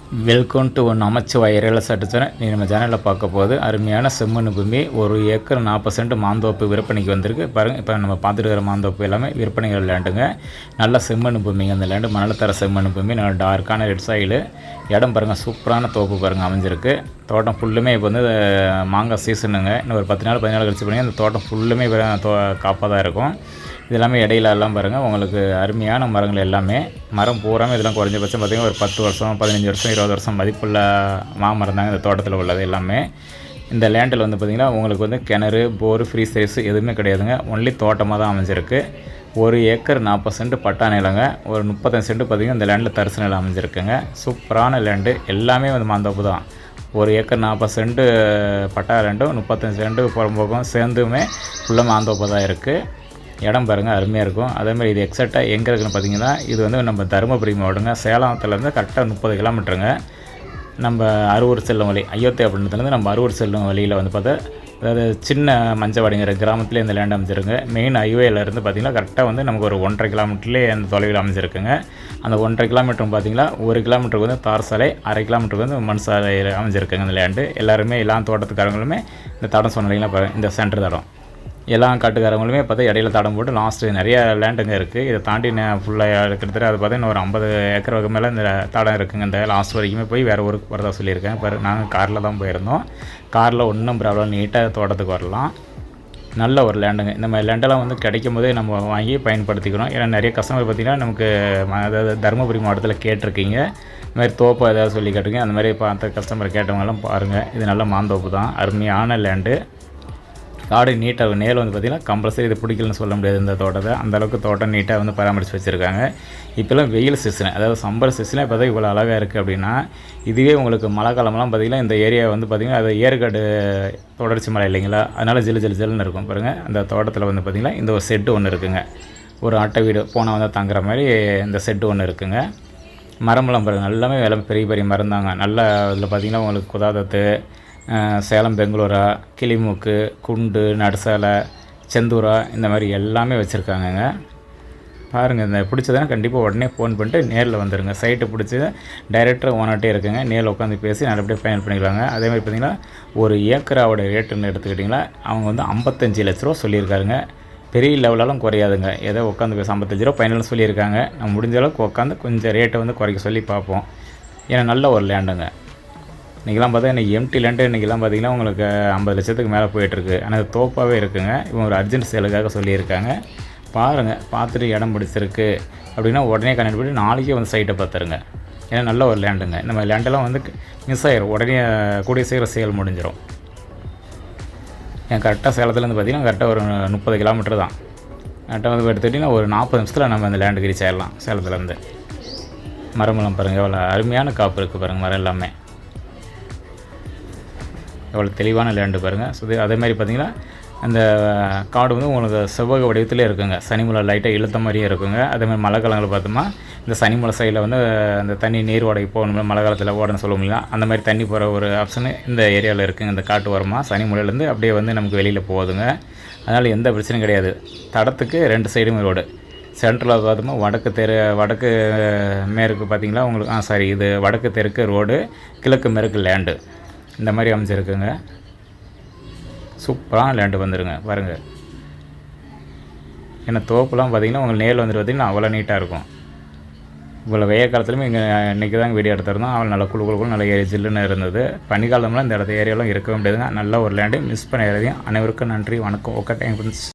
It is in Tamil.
Welcome to one Namachivaya real estate channel. நீ நம்ம சேனலில் பார்க்க போது அருமையான செம்மண் பூமி 1 ஏக்கர் 40 சென்ட் மாந்தோப்பு விற்பனைக்கு வந்திருக்கு பாருங்கள். இப்போ நம்ம பார்த்துட்டு இருக்கிற மாந்தோப்பு எல்லாமே விற்பனைகள் லேண்டுங்க. நல்ல செம்மண் பூமிங்க. அந்த லேண்டு மணல் தர செம்மண் பூமி, நல்ல டார்க்கான ரெட் சாயில் இடம் பாருங்கள். சூப்பரான தோப்பு பாருங்கள் அமைஞ்சிருக்கு. தோட்டம் ஃபுல்லுமே இப்போ வந்து மாங்காய் சீசனுங்க. இன்னும் ஒரு 10 நாள் 15 நாள் கழிச்சு பண்ணி அந்த தோட்டம் ஃபுல்லுமே காப்பாக தான் இருக்கும். இது எல்லாமே இடையில எல்லாம் பாருங்கள் உங்களுக்கு அருமையான மரங்கள் எல்லாமே. மரம் பூராமல் இதெல்லாம் குறைஞ்சபட்சம் பார்த்திங்கன்னா ஒரு 10 வருஷம் 15 வருஷம் 20 வருஷம் மதிப்புள்ள மாமரம் தாங்க இந்த தோட்டத்தில் உள்ளது எல்லாமே. இந்த லேண்டில் வந்து பார்த்திங்கன்னா உங்களுக்கு வந்து கிணறு போர் ஃப்ரீ சைஸ் எதுவுமே கிடையாதுங்க. ஒன்லி தோட்டமாக தான் அமைஞ்சிருக்கு. 1 ஏக்கர் 40 சென்ட் பட்டா நிலங்க. ஒரு 35 சென்ட் பார்த்திங்கன்னா இந்த லேண்டில் தரிசு நிலம் அமைஞ்சிருக்குங்க. சூப்பரான லேண்டு. எல்லாமே வந்து மாந்தோப்பு தான். 1 ஏக்கர் 40 சென்ட் பட்டா லேண்டும் 35 சென்ட் புறம்போகம் சேர்ந்துமே ஃபுல்லாக மாந்தோப்பு தான் இருக்குது. இடம் பாருங்கள் அருமையாக இருக்கும். அதேமாதிரி இது எக்ஸாக்டாக எங்கே இருக்குன்னு பார்த்தீங்கன்னா, இது வந்து நம்ம தருமபுரி மாவட்டங்க. சேலத்துலேருந்து கரெக்டாக 30 கிலோமீட்டருங்க. நம்ம அரூர் செல்லும் வழி அயோத்தியாபட்டினத்துலேருந்து நம்ம அரூர் செல்லும் வழியில் வந்து பார்த்தா, அதாவது சின்ன மஞ்சவாடிங்கிற கிராமத்துலேயே இந்த லேண்ட் அமைஞ்சிருங்க. மெயின் ஹைவேலேருந்து பார்த்திங்கன்னா கரெக்டாக வந்து நமக்கு ஒரு 1.5 கிலோமீட்டர்லேயே அந்த தொலைவில் அமைஞ்சிருக்குங்க. அந்த 1.5 கிலோமீட்டரும் பார்த்திங்கன்னா 1 கிலோமீட்டருக்கு வந்து தார் சாலை, 1/2 கிலோமீட்டருக்கு வந்து மண் சாலை அமைஞ்சிருக்குங்க இந்த லேண்டு. எல்லாருமே எல்லா தோட்டத்துக்காரங்களுமே இந்த தடம் சொன்னீங்கன்னா இந்த சென்டர் தடம் எல்லா காட்டுக்காரங்களுமே பார்த்தா இடையில தடம் போட்டு லாஸ்ட்டு நிறைய லேண்டுங்க இருக்குது. இதை தாண்டி ஃபுல்லாக கிட்டத்தட்ட அது பார்த்தா ஒரு 50 ஏக்கர் வகை மேலே இந்த தடம் இருக்குங்க. இந்த லாஸ்ட் வரைக்குமே போய் வேறு ஊருக்கு வரதா சொல்லியிருக்கேன். இப்போ நாங்கள் காரில் தான் போயிருந்தோம். காரில் ஒன்றும் ப்ராப்ளம், நீட்டாக தோட்டத்துக்கு வரலாம். நல்ல ஒரு லேண்டுங்க. இந்த மாதிரி லேண்டெல்லாம் வந்து கிடைக்கும் போதே நம்ம வாங்கி பயன்படுத்திக்கணும். ஏன்னா நிறைய கஸ்டமர் பார்த்திங்கன்னா நமக்கு அதாவது தருமபுரி மாவட்டத்தில் கேட்டிருக்கீங்க. இந்த மாதிரி தோப்பு ஏதாவது சொல்லி கேட்டுருங்க. அந்த மாதிரி பார்த்த கஸ்டமர் கேட்டவங்கெல்லாம் பாருங்கள். இது நல்ல மாந்தோப்பு தான். அருமையான லேண்டு. காடு நீட்டாக நேரில் வந்து பார்த்திங்கன்னா கம்பல்சரி இது பிடிக்கலன்னு சொல்ல முடியாது. இந்த தோட்டத்தை அந்தளவுக்கு தோட்டம் நீட்டாக வந்து பராமரித்து வச்சுருக்காங்க. இப்போல்லாம் வெயில் சீசன், அதாவது சம்மர் சீசனில் இப்போ தான் இவ்வளோ அழகாக இருக்குது அப்படின்னா, இதுவே உங்களுக்கு மழை காலமெல்லாம் பார்த்திங்கன்னா இந்த ஏரியா வந்து பார்த்திங்கன்னா அது ஏற்காடு தொடர்ச்சி மலை இல்லைங்களா, அதனால் ஜில்லுன்னு இருக்கும் பாருங்கள். அந்த தோட்டத்தில் வந்து பார்த்திங்கன்னா இந்த ஒரு செட்டு ஒன்று இருக்குங்க. ஒரு அட்டை வீடு போனால் வந்து தங்குற மாதிரி இந்த செட்டு ஒன்று இருக்குங்க. மரமெல்லாம் பாருங்கள் எல்லாமே பெரிய பெரிய மரம் தாங்க. நல்லா இதில் பார்த்திங்கன்னா உங்களுக்கு குதாதத்து, சேலம் பெங்களூரா, கிளிமூக்கு, குண்டு, நடுசாலை, செந்தூரா இந்த மாதிரி எல்லாமே வச்சுருக்காங்கங்க. பாருங்கள், இந்த பிடிச்சதுன்னா கண்டிப்பாக உடனே ஃபோன் பண்ணிட்டு நேரில் வந்துடுங்க. சைட்டை பிடிச்சி டைரெக்டாக ஓனாட்டே இருக்குங்க. நேரில் உட்காந்து பேசி நல்லபடியாக ஃபைனல் பண்ணிக்கலாங்க. அதே மாதிரி பார்த்திங்கன்னா 1 ஏக்கராவோட ரேட்டுன்னு எடுத்துக்கிட்டிங்கன்னா அவங்க வந்து 55 லட்ச ரூபா சொல்லியிருக்காருங்க. பெரிய லெவலெல்லாம் குறையாதுங்க. ஏதோ உட்காந்து பேச 55 ரூபா ஃபைனல் சொல்லியிருக்காங்க. நம்ம முடிஞ்ச அளவுக்கு உட்காந்து கொஞ்சம் ரேட்டை வந்து குறைக்க சொல்லி பார்ப்போம். ஏன்னா நல்ல ஒரு லேண்டுங்க. இன்றைக்கெல்லாம் பார்த்தா இன்றைக்கி எம்டி லேண்டு இன்றைக்கெல்லாம் பார்த்திங்கன்னா உங்களுக்கு 50 லட்சத்துக்கு மேலே போயிட்டுருக்கு. ஆனால் அது தோப்பாகவே இருக்குங்க. இவங்க ஒரு அர்ஜென்ட் சேலுக்காக சொல்லியிருக்காங்க. பாருங்கள், பார்த்துட்டு இடம் பிடிச்சிருக்கு அப்படின்னா உடனே கனெக்ட் பண்ணி நாளைக்கே வந்து சைட்டை பார்த்துருங்க. ஏன்னா நல்ல ஒரு லேண்டுங்க. இந்த மாதிரி லேண்டெல்லாம் வந்து மிஸ் ஆகிடும். உடனே கூடிய சீக்கிரம் சேல் முடிஞ்சிடும். கரெக்டாக சேலத்துலேருந்து பார்த்திங்கன்னா கரெக்டாக ஒரு 30 கிலோமீட்டர் தான். கரெக்டாக வந்து எடுத்துக்கிட்டிங்கன்னா ஒரு 40 நிமிஷத்தில் நம்ம அந்த லேண்டுக்கு ரீச் ஆகிடலாம் சேலத்துலேருந்து. மரமெல்லாம் பாருங்கள் எவ்வளோ அருமையான காப்பு இருக்குது பாருங்கள். மரம் எல்லாமே எவ்வளோ தெளிவான லேண்டு பாருங்கள். ஸோ அதே மாதிரி பார்த்திங்கன்னா அந்த காடு வந்து உங்களுக்கு செவ்வக வடிவத்திலே இருக்குங்க. சனிமலை லைட்டாக இழுத்த மாதிரியே இருக்குங்க. அதேமாதிரி மழை காலங்களில் பார்த்தோம்னா இந்த சனிமலை சைடில் வந்து அந்த தண்ணி நீர் ஓடைக்கு போகணும், மழை காலத்தில் ஓடன்னு சொல்ல முடியல, அந்த மாதிரி தண்ணி போகிற ஒரு ஆப்ஷனு இந்த ஏரியாவில் இருக்குங்க. இந்த காட்டு ஓரமாக சனிமலையிலேருந்து அப்படியே வந்து நமக்கு வெளியில் போகுதுங்க. அதனால் எந்த பிரச்சனையும் கிடையாது. தடத்துக்கு 2 சைடுமே ரோடு. சென்ட்ரலில் பார்த்தோம்னா வடக்கு மேற்கு பார்த்திங்களா உங்களுக்கு இது வடக்கு தெற்கு ரோடு, கிழக்கு மேற்கு லேண்டு இந்த மாதிரி அமைச்சிருக்குங்க. சூப்பரான லேண்டு வந்துடுங்க பாருங்கள். ஏன்னா தோப்புலாம் பார்த்திங்கன்னா உங்களுக்கு நேரில் வந்துட்டு பார்த்திங்கன்னா அவ்வளோ நீட்டாக இருக்கும். இவ்வளோ வெய்ய காலத்துலையுமே இங்கே இன்றைக்கி தான் வீடியோ எடுத்துருந்தோம். அவள் நல்லா குழு நல்ல ஜில்லுன்னு இருந்தது. பனிக்காலம்லாம் இந்த இடத்த ஏரியாலாம் இருக்கவே முடியாதுங்க. நல்ல ஒரு லேண்டு. மிஸ் பண்ண அனைவருக்கும் நன்றி, வணக்கம். Okay, time friends.